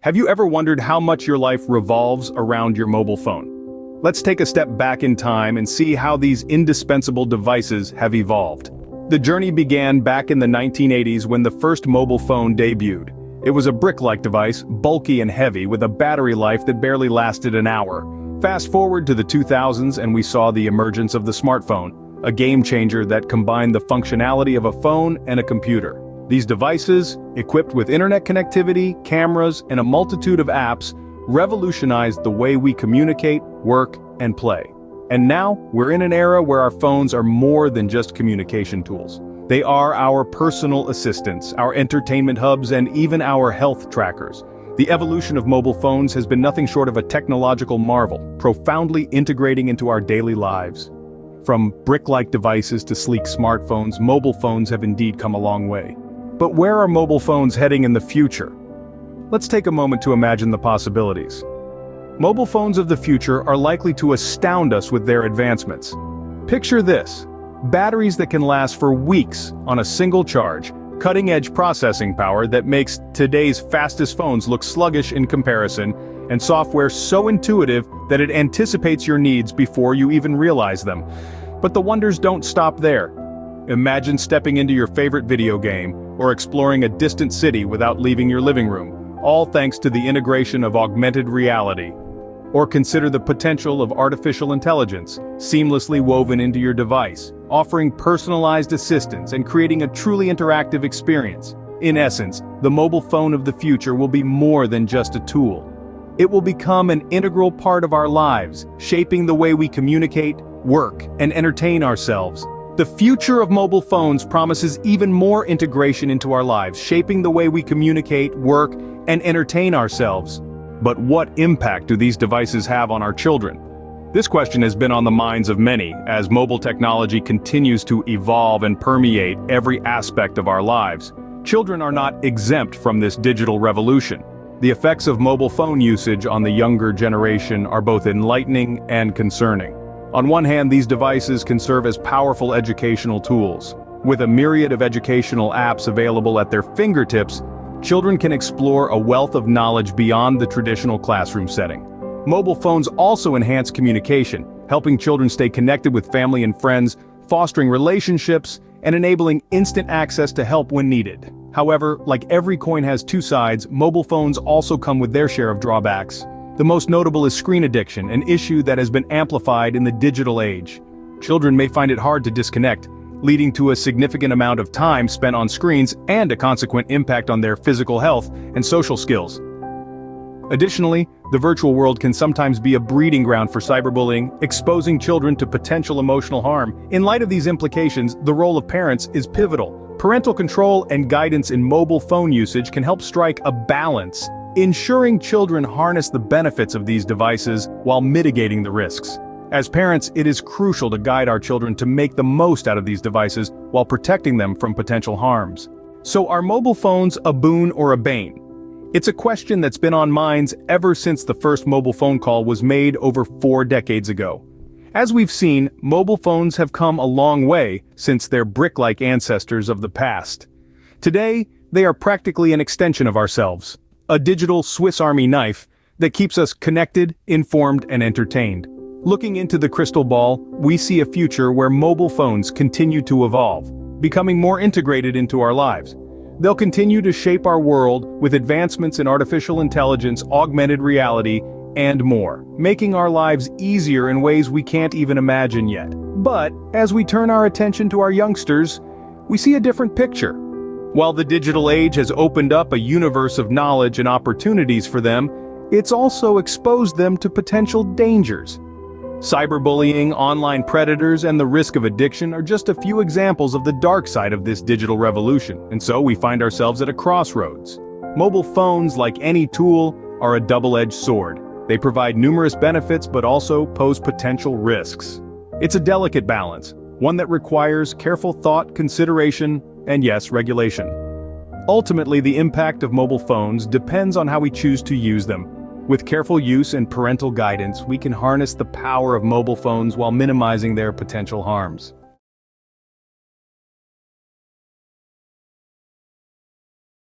Have you ever wondered how much your life revolves around your mobile phone? Let's take a step back in time and see how these indispensable devices have evolved. The journey began back in the 1980s when the first mobile phone debuted. It was a brick-like device, bulky and heavy, with a battery life that barely lasted an hour. Fast forward to the 2000s and we saw the emergence of the smartphone, a game changer that combined the functionality of a phone and a computer. These devices, equipped with internet connectivity, cameras, and a multitude of apps, revolutionized the way we communicate, work, and play. And now, we're in an era where our phones are more than just communication tools. They are our personal assistants, our entertainment hubs, and even our health trackers. The evolution of mobile phones has been nothing short of a technological marvel, profoundly integrating into our daily lives. From brick-like devices to sleek smartphones, mobile phones have indeed come a long way. But where are mobile phones heading in the future? Let's take a moment to imagine the possibilities. Mobile phones of the future are likely to astound us with their advancements. Picture this: batteries that can last for weeks on a single charge, cutting-edge processing power that makes today's fastest phones look sluggish in comparison, and software so intuitive that it anticipates your needs before you even realize them. But the wonders don't stop there. Imagine stepping into your favorite video game, or exploring a distant city without leaving your living room, all thanks to the integration of augmented reality. Or consider the potential of artificial intelligence, seamlessly woven into your device, offering personalized assistance and creating a truly interactive experience. In essence, the mobile phone of the future will be more than just a tool. It will become an integral part of our lives, shaping the way we communicate, work, and entertain ourselves. The future of mobile phones promises even more integration into our lives, shaping the way we communicate, work, and entertain ourselves. But what impact do these devices have on our children? This question has been on the minds of many as mobile technology continues to evolve and permeate every aspect of our lives. Children are not exempt from this digital revolution. The effects of mobile phone usage on the younger generation are both enlightening and concerning. On one hand, these devices can serve as powerful educational tools. With a myriad of educational apps available at their fingertips, children can explore a wealth of knowledge beyond the traditional classroom setting. Mobile phones also enhance communication, helping children stay connected with family and friends, fostering relationships, and enabling instant access to help when needed. However, like every coin has two sides, mobile phones also come with their share of drawbacks. The most notable is screen addiction, an issue that has been amplified in the digital age. Children may find it hard to disconnect, leading to a significant amount of time spent on screens and a consequent impact on their physical health and social skills. Additionally, the virtual world can sometimes be a breeding ground for cyberbullying, exposing children to potential emotional harm. In light of these implications, the role of parents is pivotal. Parental control and guidance in mobile phone usage can help strike a balance, ensuring children harness the benefits of these devices while mitigating the risks. As parents, it is crucial to guide our children to make the most out of these devices while protecting them from potential harms. So are mobile phones a boon or a bane? It's a question that's been on minds ever since the first mobile phone call was made over 4 decades ago. As we've seen, mobile phones have come a long way since their brick-like ancestors of the past. Today, they are practically an extension of ourselves, a digital Swiss Army knife that keeps us connected, informed, and entertained. Looking into the crystal ball, we see a future where mobile phones continue to evolve, becoming more integrated into our lives. They'll continue to shape our world with advancements in artificial intelligence, augmented reality, and more, making our lives easier in ways we can't even imagine yet. But as we turn our attention to our youngsters, we see a different picture. While the digital age has opened up a universe of knowledge and opportunities for them, it's also exposed them to potential dangers. Cyberbullying, online predators, and the risk of addiction are just a few examples of the dark side of this digital revolution, and so we find ourselves at a crossroads. Mobile phones, like any tool, are a double-edged sword. They provide numerous benefits but also pose potential risks. It's a delicate balance, one that requires careful thought, consideration, and yes, regulation. Ultimately, the impact of mobile phones depends on how we choose to use them. With careful use and parental guidance, we can harness the power of mobile phones while minimizing their potential harms.